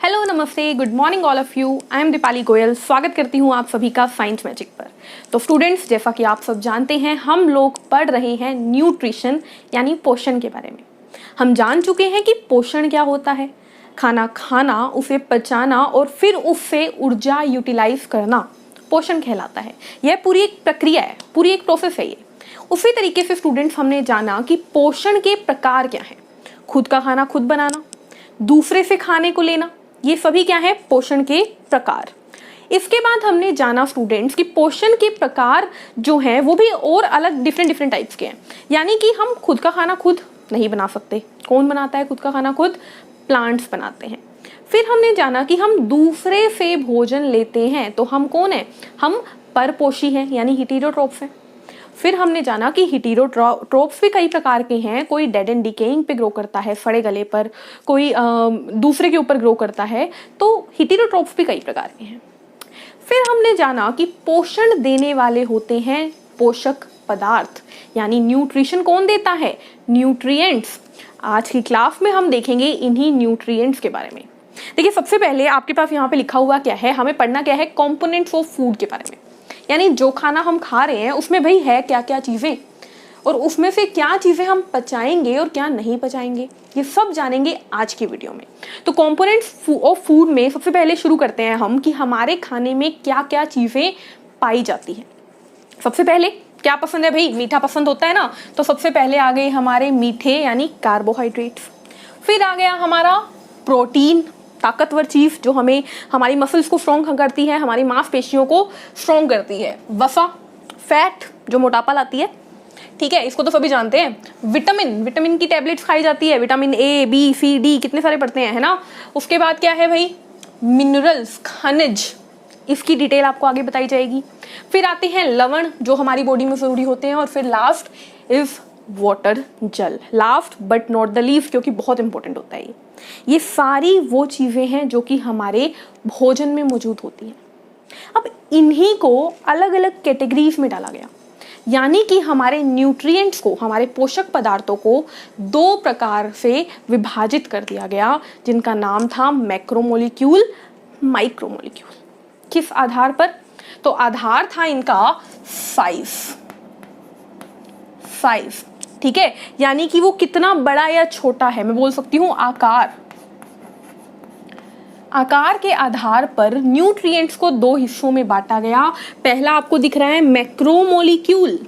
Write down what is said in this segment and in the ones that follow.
Hello नमस्ते good morning all of you. I am Deepali Goyal. स्वागत करती हूँ आप सभी का साइंस मैजिक पर। तो स्टूडेंट्स, जैसा कि आप सब जानते हैं, हम लोग पढ़ रहे हैं न्यूट्रिशन यानी पोषण के बारे में। हम जान चुके हैं कि पोषण क्या होता है। खाना खाना, उसे पचाना और फिर उससे ऊर्जा यूटिलाइज करना पोषण कहलाता है। यह पूरी एक प्रक्रिया है, पूरी एक प्रोसेस है ये। उसी तरीके से स्टूडेंट्स, हमने जाना कि पोषण के प्रकार क्या हैं। खुद का खाना खुद बनाना, दूसरे से खाने को लेना, ये सभी क्या है, पोषण के प्रकार। इसके बाद हमने जाना स्टूडेंट्स कि पोषण के प्रकार जो हैं वो भी और अलग डिफरेंट टाइप्स के हैं। यानी कि हम खुद का खाना खुद नहीं बना सकते। कौन बनाता है खुद का खाना खुद? प्लांट्स बनाते हैं। फिर हमने जाना कि हम दूसरे से भोजन लेते हैं, तो हम कौन है? हम परपोषी हैं, यानी हेटेरोट्रोफ्स हैं। फिर हमने जाना कि हेटेरोट्रोफ्स भी कई प्रकार के हैं। कोई डेड एंड डिकेइंग पे ग्रो करता है, सड़े गले पर, कोई दूसरे के ऊपर ग्रो करता है। तो हेटेरोट्रोफ्स भी कई प्रकार के हैं। फिर हमने जाना कि पोषण देने वाले होते हैं पोषक पदार्थ, यानी न्यूट्रिशन कौन देता है? न्यूट्रिएंट्स। आज की क्लास में हम देखेंगे इन्हीं न्यूट्रिएंट्स के बारे में। देखिए, सबसे पहले आपके पास यहाँ पे लिखा हुआ क्या है, हमें पढ़ना क्या है? कंपोनेंट्स ऑफ फूड के बारे में। यानी जो खाना हम खा रहे हैं उसमें भाई है क्या क्या चीज़ें, और उसमें से क्या चीज़ें हम पचाएंगे और क्या नहीं पचाएंगे, ये सब जानेंगे आज की वीडियो में। तो कंपोनेंट्स ऑफ फूड में सबसे पहले शुरू करते हैं हम कि हमारे खाने में क्या क्या चीज़ें पाई जाती हैं। सबसे पहले क्या पसंद है भाई? मीठा पसंद होता है ना, तो सबसे पहले आ गए हमारे मीठे यानी कार्बोहाइड्रेट्स। फिर आ गया हमारा प्रोटीन, ताकतवर चीज़ जो हमें हमारी मसल्स को स्ट्रॉन्ग करती है, हमारी मांसपेशियों को स्ट्रॉन्ग करती है। वसा, फैट जो मोटापा लाती है, ठीक है, इसको तो सभी जानते हैं। विटामिन की टैबलेट्स खाई जाती है, vitamin A B C D कितने सारे पढ़ते हैं, है ना। उसके बाद क्या है भाई? मिनरल्स, खनिज, इसकी डिटेल आपको आगे बताई जाएगी। फिर आते हैं लवण जो हमारी बॉडी में ज़रूरी होते हैं। और फिर लास्ट इज वाटर, जल। Last but not the least, क्योंकि बहुत इंपॉर्टेंट होता है ये सारी वो चीज़ें हैं जो कि हमारे भोजन में मौजूद होती हैं। अब इन्हीं को अलग अलग कैटेगरीज में डाला गया, यानी कि हमारे न्यूट्रिएंट्स को, हमारे पोषक पदार्थों को दो प्रकार से विभाजित कर दिया गया, जिनका नाम था मैक्रोमोलिक्यूल, माइक्रोमोलिक्यूल। किस आधार पर? तो आधार था इनका साइज, ठीक है, यानी कि वो कितना बड़ा या छोटा है। मैं बोल सकती हूँ आकार के आधार पर न्यूट्रिएंट्स को दो हिस्सों में बांटा गया। पहला आपको दिख रहा है मैक्रोमोलिक्यूल।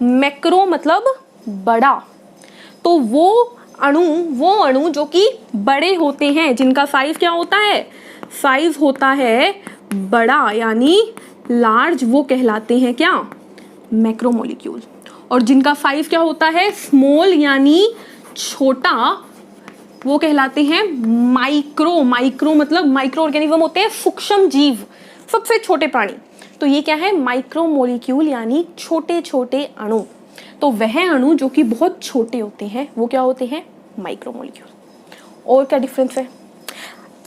मैक्रो मतलब बड़ा, तो वो अणु जो कि बड़े होते हैं, जिनका साइज क्या होता है? साइज होता है बड़ा, यानी लार्ज, वो कहलाते हैं क्या? मैक्रोमोलिक्यूल। और जिनका साइज क्या होता है? स्मॉल, यानी छोटा, वो कहलाते हैं माइक्रो मतलब माइक्रो ऑर्गेनिज्म होते हैं, सूक्ष्म जीव, सबसे छोटे प्राणी। तो ये क्या है? माइक्रोमोलिक्यूल, यानी छोटे छोटे अणु। तो वह अणु जो कि बहुत छोटे होते हैं वो क्या होते हैं? माइक्रोमोलिक्यूल। और क्या डिफरेंस है?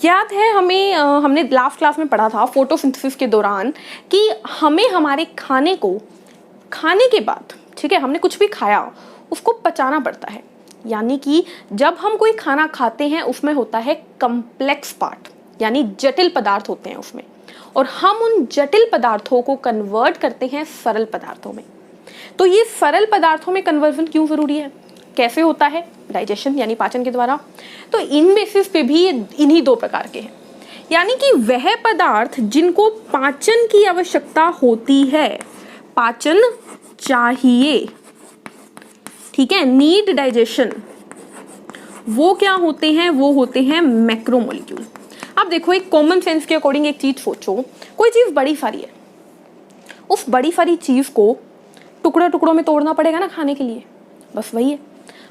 याद है हमें, हमने लास्ट क्लास में पढ़ा था फोटोसिंथेसिस के दौरान कि हमें हमारे खाने को खाने के बाद, ठीक है, हमने कुछ भी खाया उसको पचाना पड़ता है। यानी कि जब हम कोई खाना खाते हैं उसमें होता है कम्प्लेक्स पार्ट, यानी जटिल पदार्थ होते हैं उसमें, और हम उन जटिल पदार्थों को कन्वर्ट करते हैं सरल पदार्थों में। तो ये सरल पदार्थों में कन्वर्जन क्यों ज़रूरी है? कैसे होता है? डाइजेशन यानी पाचन के द्वारा। तो इन बेसिस पे भी इन्हीं दो प्रकार के हैं, यानी कि वह पदार्थ जिनको पाचन की आवश्यकता होती है, पाचन चाहिए, ठीक है, नीड डाइजेशन, वो क्या होते हैं? वो होते हैं मैक्रोमोलिक्यूल। अब देखो, एक कॉमन सेंस के अकॉर्डिंग एक चीज सोचो, कोई चीज बड़ी सारी है, उस बड़ी सारी चीज को टुकड़ों में तोड़ना पड़ेगा ना खाने के लिए। बस वही है,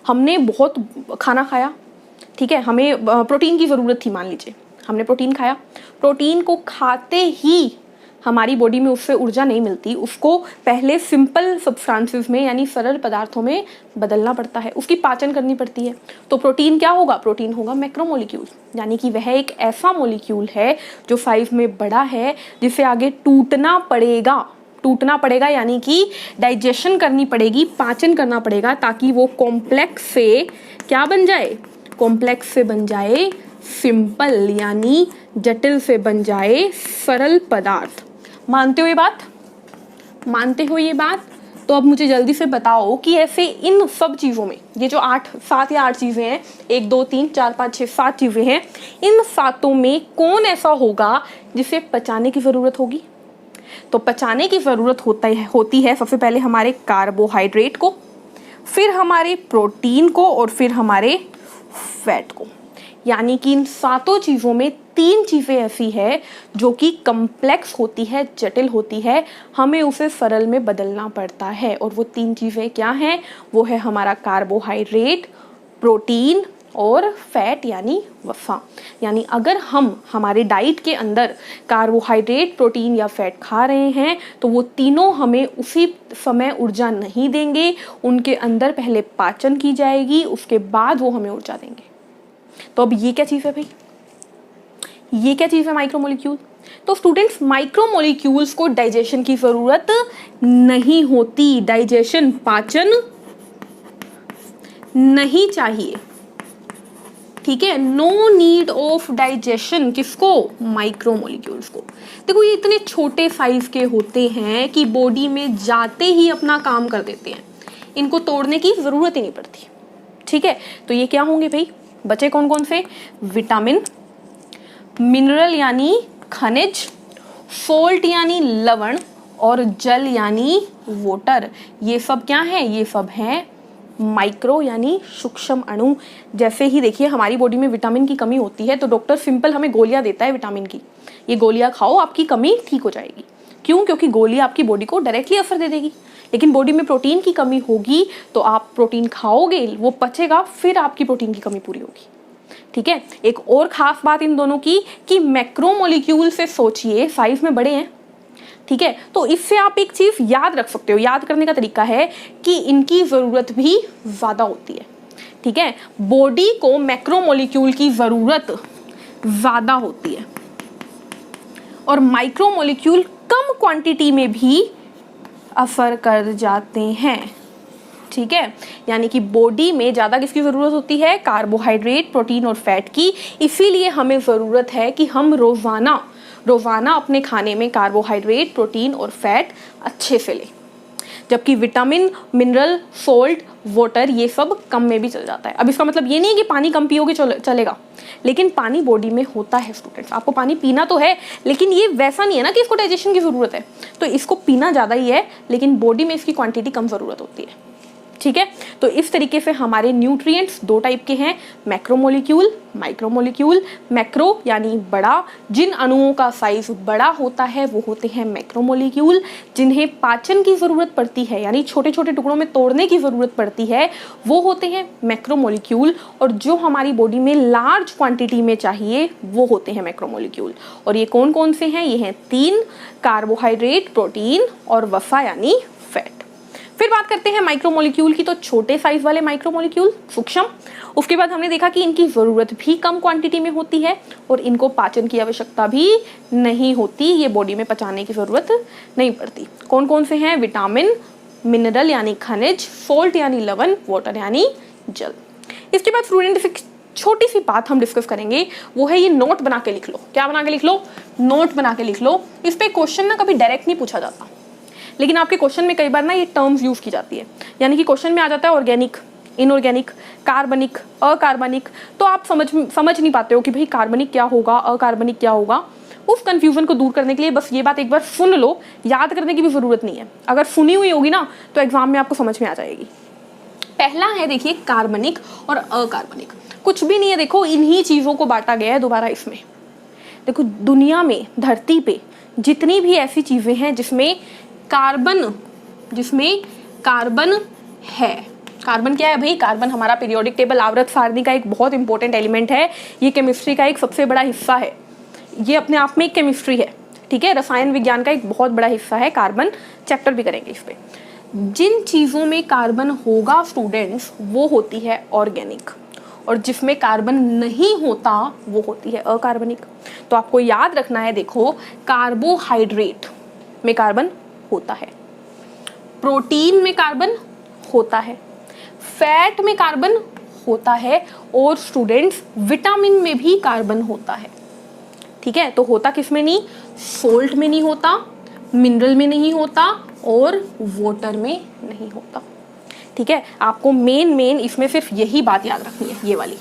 हमने बहुत खाना खाया, ठीक है, हमें प्रोटीन की ज़रूरत थी, मान लीजिए हमने प्रोटीन खाया, प्रोटीन को खाते ही हमारी बॉडी में उससे ऊर्जा नहीं मिलती, उसको पहले सिंपल सब्सटेंसेस में यानी सरल पदार्थों में बदलना पड़ता है, उसकी पाचन करनी पड़ती है। तो प्रोटीन क्या होगा? प्रोटीन होगा मैक्रोमोलिक्यूल, यानी कि वह एक ऐसा मोलिक्यूल है जो साइज में बड़ा है, जिसे आगे टूटना पड़ेगा, यानी कि डाइजेशन करनी पड़ेगी, पाचन करना पड़ेगा, ताकि वो कॉम्प्लेक्स से क्या बन जाए? कॉम्प्लेक्स से बन जाए सिंपल यानी जटिल से बन जाए सरल पदार्थ। मानते हो ये बात? मानते हो ये बात? तो अब मुझे जल्दी से बताओ कि ऐसे इन सब चीज़ों में, ये जो 7 या 8 चीज़ें हैं, 1 2 3 4 5 6 7 चीज़ें हैं, इन 7 में कौन ऐसा होगा जिसे पचाने की ज़रूरत होगी? तो पचाने की ज़रूरत होती है सबसे पहले हमारे कार्बोहाइड्रेट को, फिर हमारे प्रोटीन को और फिर हमारे फैट को। यानी कि इन 7 चीज़ों में 3 चीज़ें ऐसी है जो कि कम्प्लेक्स होती है, जटिल होती है, हमें उसे सरल में बदलना पड़ता है। और वो 3 चीज़ें क्या हैं? वो है हमारा कार्बोहाइड्रेट, प्रोटीन और फैट यानी वसा। यानी अगर हम हमारे डाइट के अंदर कार्बोहाइड्रेट, प्रोटीन या फैट खा रहे हैं तो वो तीनों हमें उसी समय ऊर्जा नहीं देंगे, उनके अंदर पहले पाचन की जाएगी, उसके बाद वो हमें ऊर्जा देंगे। तो अब ये क्या चीज़ है भाई? ये क्या चीज़ है माइक्रोमोलिक्यूल? तो स्टूडेंट्स, माइक्रोमोलिक्यूल्स को डाइजेशन की ज़रूरत नहीं होती, डाइजेशन, पाचन नहीं चाहिए, ठीक है। नो नीड ऑफ डाइजेशन, किसको? माइक्रोमोलिक्यूल्स को। देखो ये इतने छोटे साइज के होते हैं कि बॉडी में जाते ही अपना काम कर देते हैं, इनको तोड़ने की ज़रूरत ही नहीं पड़ती, ठीक है। तो ये क्या होंगे भाई? बचे कौन कौन से? विटामिन, मिनरल यानी खनिज, सोल्ट यानी लवण और जल यानी वाटर। ये सब क्या है? ये सब हैं माइक्रो यानी सूक्ष्म अणु। जैसे ही देखिए हमारी बॉडी में विटामिन की कमी होती है तो डॉक्टर सिंपल हमें गोलियां देता है विटामिन की, ये गोलियां खाओ आपकी कमी ठीक हो जाएगी। क्यों? क्योंकि गोली आपकी बॉडी को डायरेक्टली असर दे देगी। लेकिन बॉडी में प्रोटीन की कमी होगी तो आप प्रोटीन खाओगे, वो पचेगा, फिर आपकी प्रोटीन की कमी पूरी होगी, ठीक है। एक और खास बात इन दोनों की कि मैक्रोमोलिक्यूल से सोचिए साइज में बड़े हैं, ठीक है। तो इससे आप एक चीज याद रख सकते हो, याद करने का तरीका है कि इनकी जरूरत भी ज्यादा होती है, ठीक है। बॉडी को मैक्रोमोलिक्यूल की जरूरत ज्यादा होती है और माइक्रोमोलिक्यूल कम क्वांटिटी में भी असर कर जाते हैं, ठीक है। यानी कि बॉडी में ज़्यादा किसकी ज़रूरत होती है? कार्बोहाइड्रेट, प्रोटीन और फैट की। इसीलिए हमें ज़रूरत है कि हम रोज़ाना अपने खाने में कार्बोहाइड्रेट, प्रोटीन और फैट अच्छे से लें। जबकि विटामिन, मिनरल, सोल्ट, वाटर ये सब कम में भी चल जाता है। अब इसका मतलब ये नहीं है कि पानी कम पियोगे चलेगा, लेकिन पानी बॉडी में होता है स्टूडेंट्स, आपको पानी पीना तो है, लेकिन ये वैसा नहीं है ना कि इसको डाइजेशन की ज़रूरत है, तो इसको पीना ज़्यादा ही है, लेकिन बॉडी में इसकी क्वांटिटी कम ज़रूरत होती है, ठीक है। तो इस तरीके से हमारे न्यूट्रिएंट्स 2 टाइप के हैं, मैक्रोमोलिक्यूल, माइक्रोमोलिक्यूल। मैक्रो यानी बड़ा, जिन अणुओं का साइज बड़ा होता है वो होते हैं मैक्रोमोलिक्यूल। जिन्हें पाचन की ज़रूरत पड़ती है यानी छोटे छोटे टुकड़ों में तोड़ने की ज़रूरत पड़ती है वो होते हैं मैक्रोमोलिक्यूल। और जो हमारी बॉडी में लार्ज क्वांटिटी में चाहिए वो होते हैं मैक्रोमोलिक्यूल। और ये कौन कौन से हैं? ये हैं 3, कार्बोहाइड्रेट, प्रोटीन और वसा यानी फैट। फिर बात करते हैं माइक्रोमोलिक्यूल की, तो छोटे साइज वाले माइक्रोमोलिक्यूल, सूक्ष्म। उसके बाद हमने देखा कि इनकी ज़रूरत भी कम क्वांटिटी में होती है और इनको पाचन की आवश्यकता भी नहीं होती, ये बॉडी में पचाने की ज़रूरत नहीं पड़ती। कौन कौन से हैं? विटामिन, मिनरल यानी खनिज, सोल्ट यानी लवण, वाटर यानी जल। इसके बाद स्टूडेंट एक छोटी सी बात हम डिस्कस करेंगे, वो है ये नोट बना के लिख लो। क्या बना के लिख लो? नोट बना के लिख लो। इस पर क्वेश्चन ना कभी डायरेक्ट नहीं पूछा जाता, लेकिन आपके क्वेश्चन में कई बार ना ये टर्म्स यूज की जाती है। यानी कि क्वेश्चन में आ जाता है ऑर्गेनिक, इनऑर्गेनिक, कार्बनिक, अकार्बनिक, तो आप समझ नहीं पाते हो कि भाई कार्बनिक क्या होगा, अकार्बनिक क्या होगा। उस कंफ्यूजन को दूर करने के लिए बस ये बात एक बार सुन लो, याद करने की भी जरूरत नहीं है। अगर सुनी हुई होगी ना तो एग्जाम में आपको समझ में आ जाएगी। पहला है देखिए कार्बनिक और अकार्बनिक। कुछ भी नहीं है, देखो इन्हीं चीज़ों को बांटा गया है दोबारा इसमें। देखो दुनिया में, धरती पे जितनी भी ऐसी चीज़ें हैं जिसमें कार्बन है। कार्बन क्या है भाई? कार्बन हमारा पीरियोडिक टेबल आवर्त सारणी का एक बहुत इंपॉर्टेंट एलिमेंट है। ये केमिस्ट्री का एक सबसे बड़ा हिस्सा है, ये अपने आप में एक केमिस्ट्री है, ठीक है। रसायन विज्ञान का एक बहुत बड़ा हिस्सा है कार्बन, चैप्टर भी करेंगे इस पे। जिन चीज़ों में कार्बन होगा स्टूडेंट्स वो होती है ऑर्गेनिक, और जिसमें कार्बन नहीं होता वो होती है अकार्बनिक। तो आपको याद रखना है, देखो कार्बोहाइड्रेट में कार्बन होता है, प्रोटीन में कार्बन होता है, फैट में कार्बन होता है और स्टूडेंट्स विटामिन में भी कार्बन होता है। ठीक है, तो होता किस में नहीं, सोल्ट में नहीं होता, मिनरल में नहीं होता और वाटर में नहीं होता। ठीक है, आपको मेन इसमें सिर्फ यही बात याद रखनी है, ये वाली।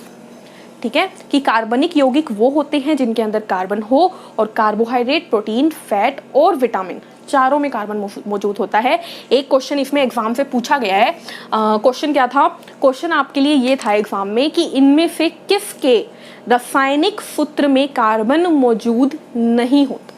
ठीक है, कि कार्बनिक यौगिक वो होते हैं जिनके अंदर कार्बन हो और कार्बोहाइड्रेट, प्रोटीन, फैट और विटामिन चारों में कार्बन मौजूद होता है। एक क्वेश्चन इसमें एग्जाम से पूछा गया है। क्वेश्चन क्या था? क्वेश्चन आपके लिए ये था एग्जाम में कि इनमें से किसके रासायनिक सूत्र में कार्बन मौजूद नहीं होता।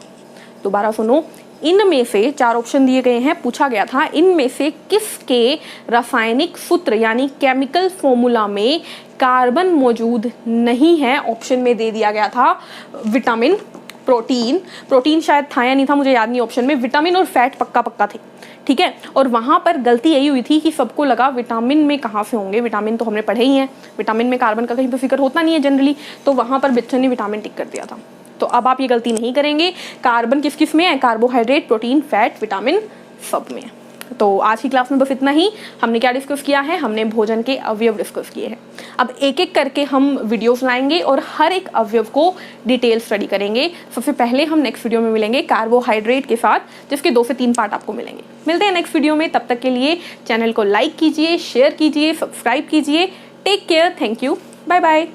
दोबारा सुनो, इनमें से 4 ऑप्शन दिए गए हैं, पूछा गया था इनमें से किसके रासायनिक सूत्र यानी केमिकल फॉर्मूला में कार्बन मौजूद नहीं है। ऑप्शन में दे दिया गया था विटामिन, प्रोटीन शायद था या नहीं था मुझे याद नहीं, ऑप्शन में विटामिन और फैट पक्का थे। ठीक है, और वहां पर गलती यही हुई थी कि सबको लगा विटामिन में कहाँ से होंगे, विटामिन तो हमने पढ़े ही हैं, विटामिन में कार्बन का कहीं पर फिक्र होता नहीं है जनरली, तो वहां पर बच्चों ने विटामिन टिक कर दिया था। तो अब आप ये गलती नहीं करेंगे। कार्बन किस किस में है? कार्बोहाइड्रेट, प्रोटीन, फैट, विटामिन सब में है। तो आज की क्लास में बस इतना ही। हमने क्या डिस्कस किया है? हमने भोजन के अवयव डिस्कस किए हैं। अब एक एक करके हम वीडियोस लाएंगे और हर एक अवयव को डिटेल स्टडी करेंगे। सबसे पहले हम नेक्स्ट वीडियो में मिलेंगे कार्बोहाइड्रेट के साथ, जिसके 2 से 3 पार्ट आपको मिलेंगे। मिलते हैं नेक्स्ट वीडियो में, तब तक के लिए चैनल को लाइक कीजिए, शेयर कीजिए, सब्सक्राइब कीजिए। Take care, thank you, bye bye.